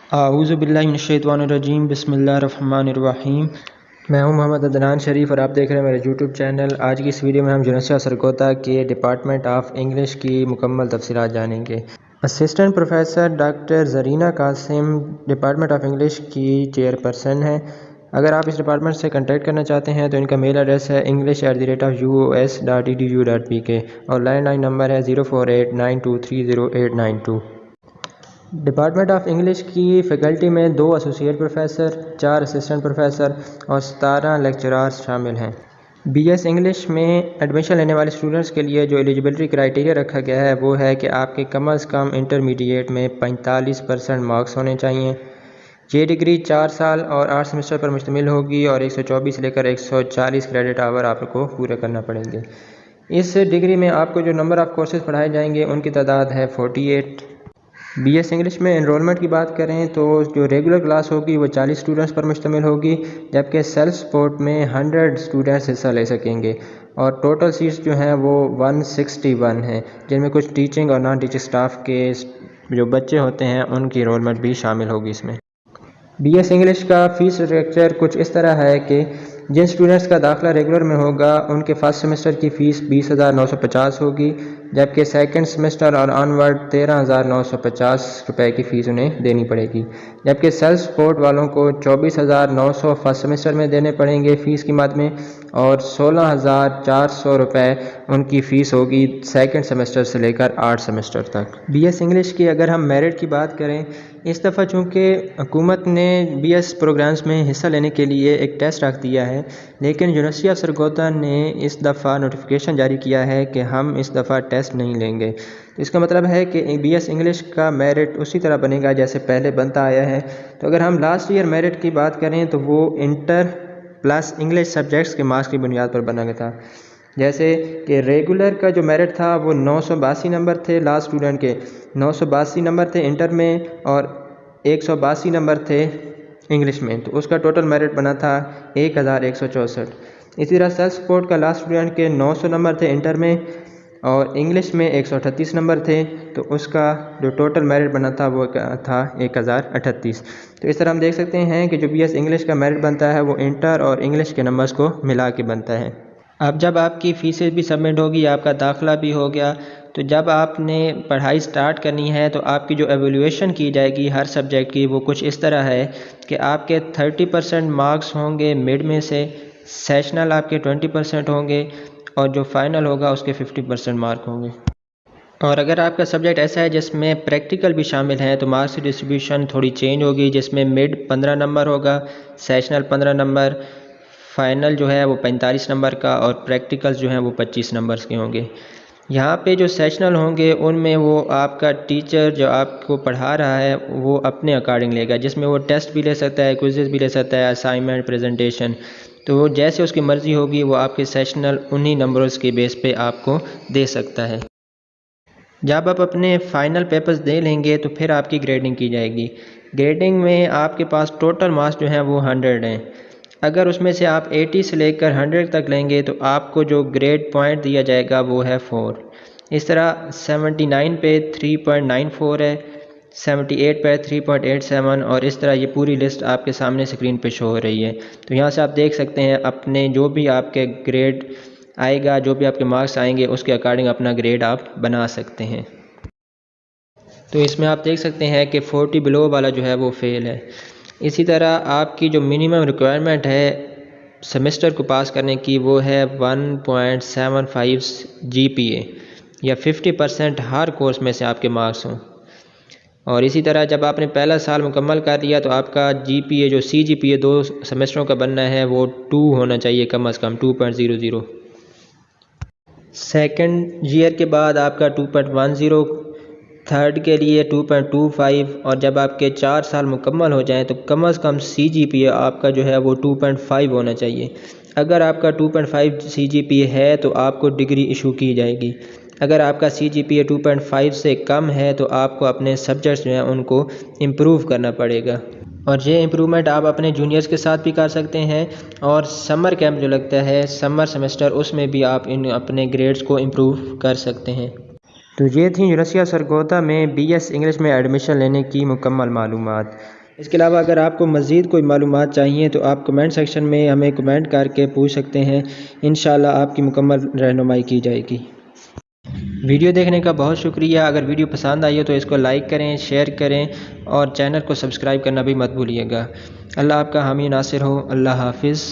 आऊज़ु बिल्लाहि मिनश्शैतानिर्रजीम बिस्मिल्लाहिर्रहमानिर्रहीम। मैं हूं मोहम्मद अदनान शरीफ और आप देख रहे हैं मेरे यूट्यूब चैनल। आज की इस वीडियो में हम यूनिवर्सिटी सरगोदा के डिपार्टमेंट ऑफ इंग्लिश की मुकम्मल तफसीलात जानेंगे। Assistant professor doctor Zarina Kasim department of English की चेयरपर्सन है। अगर आप इस डिपार्टमेंट से कंटेक्ट करना चाहते हैं तो इनका मेल एड्रेस है english@uos.edu.pk और लैंडलाइन नंबर है 04892308892। डिपार्टमेंट ऑफ इंग्लिश की फ़ैकल्टी में 2 एसोसिएट प्रोफेसर, 4 असिस्टेंट प्रोफेसर और 17 लेक्चरार्स शामिल हैं। बीएस इंग्लिश में एडमिशन लेने वाले स्टूडेंट्स के लिए जो एलिजिबिलिटी क्राइटेरिया रखा गया है वो है कि आपके कम अज़ कम इंटरमीडिएट में 45% मार्क्स होने चाहिए। ये डिग्री 4 साल और 8 सेमेस्टर पर मुश्तमिल होगी और 124 से लेकर 140 क्रेडिट आवर आपको पूरे करना पड़ेंगे। इस डिग्री में आपको जो नंबर ऑफ़ कोर्सेज पढ़ाए जाएंगे उनकी तादाद है 48। बीएस इंग्लिश में एनरोलमेंट की बात करें तो जो रेगुलर क्लास होगी वो 40 स्टूडेंट्स पर मुश्तमिल होगी, जबकि सेल्फ सपोर्ट में 100 स्टूडेंट्स हिस्सा ले सकेंगे और टोटल सीट्स जो हैं वो 161 हैं, जिनमें कुछ टीचिंग और नॉन टीचिंग स्टाफ के जो बच्चे होते हैं उनकी एनरोलमेंट भी शामिल होगी इसमें। बीएस इंग्लिश का फ़ीस स्ट्रक्चर कुछ इस तरह है कि जिन स्टूडेंट्स का दाखिला रेगुलर में होगा उनके फर्स्ट सेमेस्टर की फ़ीस 20,950 होगी, जबकि सेकंड सेमेस्टर और ऑनवर्ड 13,950 रुपये की फ़ीस उन्हें देनी पड़ेगी। जबकि सेल्फ सपोर्ट वालों को 24,900 फर्स्ट सेमेस्टर में देने पड़ेंगे फ़ीस की मद में और 16,400 रुपये उनकी फ़ीस होगी सेकंड सेमेस्टर से लेकर 8 सेमेस्टर तक। बीएस इंग्लिश की अगर हम मेरिट की बात करें, इस दफ़ा चूँकि हुकूमत ने बीएस प्रोग्राम्स में हिस्सा लेने के लिए एक टेस्ट रख दिया है, लेकिन यूनिवर्सिटी ऑफ सरगोदा ने इस दफ़ा नोटिफिकेशन जारी किया है कि हम इस दफ़ा टेस्ट नहीं लेंगे। तो इसका मतलब है कि बीएस इंग्लिश का मेरिट उसी तरह बनेगा जैसे पहले बनता आया है। तो अगर हम लास्ट ईयर मेरिट की बात करें तो वो इंटर प्लस इंग्लिश सब्जेक्ट्स के मार्क्स की बुनियाद पर बना था। जैसे कि रेगुलर का जो मेरिट था वो 982 नंबर थे, लास्ट स्टूडेंट के 982 नंबर थे इंटर में और 182 नंबर थे इंग्लिश में, तो उसका टोटल मेरिट बना था 1164। इसी तरह सेल्फ सपोर्ट का लास्ट स्टूडेंट के 900 नंबर थे इंटर में और इंग्लिश में 138 नंबर थे, तो उसका जो टोटल मेरिट बना था वो था 1038। तो इस तरह हम देख सकते हैं कि जो बीएस इंग्लिश का मेरिट बनता है वो इंटर और इंग्लिश के नंबर्स को मिला के बनता है। अब जब आपकी फ़ीसें भी सबमिट होगी, आपका दाखिला भी हो गया, तो जब आपने पढ़ाई स्टार्ट करनी है तो आपकी जो एवल्यूएशन की जाएगी हर सब्जेक्ट की वो कुछ इस तरह है कि आपके 30% मार्क्स होंगे मिड में से, सेशनल आपके 20% होंगे और जो फाइनल होगा उसके 50% मार्क होंगे। और अगर आपका सब्जेक्ट ऐसा है जिसमें प्रैक्टिकल भी शामिल है तो मार्क्स की डिस्ट्रीब्यूशन थोड़ी चेंज होगी, जिसमें मिड 15 नंबर होगा, सेशनल 15 नंबर, फाइनल जो है वो 45 नंबर का और प्रैक्टिकल्स जो हैं वो 25 नंबर्स के होंगे। यहाँ पे जो सेशनल होंगे उनमें वो आपका टीचर जो आपको पढ़ा रहा है वो अपने अकॉर्डिंग लेगा, जिसमें वो टेस्ट भी ले सकता है, क्विज़ेस भी ले सकता है, असाइनमेंट, प्रेजेंटेशन, तो जैसे उसकी मर्ज़ी होगी वो आपके सेशनल उन्हीं नंबर्स के बेस पे आपको दे सकता है। जब आप अपने फ़ाइनल पेपर्स दे लेंगे तो फिर आपकी ग्रेडिंग की जाएगी। ग्रेडिंग में आपके पास टोटल मार्क्स जो हैं वो 100 हैं। अगर उसमें से आप 80 से लेकर 100 तक लेंगे तो आपको जो ग्रेड पॉइंट दिया जाएगा वो है 4। इस तरह 79 पे 3.94 है, 78 पे 3.87 और इस तरह ये पूरी लिस्ट आपके सामने स्क्रीन पे शो हो रही है। तो यहाँ से आप देख सकते हैं अपने जो भी आपके ग्रेड आएगा, जो भी आपके मार्क्स आएंगे उसके अकॉर्डिंग अपना ग्रेड आप बना सकते हैं। तो इसमें आप देख सकते हैं कि 40 बिलो वाला जो है वो फेल है। इसी तरह आपकी जो मिनिमम रिक्वायरमेंट है सेमेस्टर को पास करने की वो है 1.75 GPA या 50% हर कोर्स में से आपके मार्क्स हों। और इसी तरह जब आपने पहला साल मुकम्मल कर लिया तो आपका GPA जो CGPA 2 सेमेस्टरों का बनना है वो 2 होना चाहिए, कम अज़ कम 2.00। सेकेंड ईयर के बाद आपका 2.10, थर्ड के लिए 2.25 और जब आपके 4 साल मुकम्मल हो जाएं तो कम अज़ कम CGPA आपका जो है वो 2.5 होना चाहिए। अगर आपका 2.5 CGPA है तो आपको डिग्री इशू की जाएगी। अगर आपका CGPA 2.5 से कम है तो आपको अपने सब्जेक्ट्स जो हैं उनको इम्प्रूव करना पड़ेगा और ये इम्प्रूवमेंट आप अपने जूनियर्स के साथ भी कर सकते हैं और समर कैंप जो लगता है समर सेमेस्टर उसमें भी आप इन अपने ग्रेड्स को इम्प्रूव कर सकते हैं। तो ये थी यूनिवर्सिटी ऑफ सरगोदा में BS इंग्लिश में एडमिशन लेने की मुकम्मल मालूमात। इसके अलावा अगर आपको मज़ीद कोई मालूमात चाहिए तो आप कमेंट सेक्शन में हमें कमेंट करके पूछ सकते हैं। इंशाल्लाह आपकी मुकम्मल रहनुमाई की जाएगी। वीडियो देखने का बहुत शुक्रिया। अगर वीडियो पसंद आई हो तो इसको लाइक करें, शेयर करें और चैनल को सब्सक्राइब करना भी मत भूलिएगा। अल्लाह आपका हामी नासिर हो। अल्लाह हाफिज़।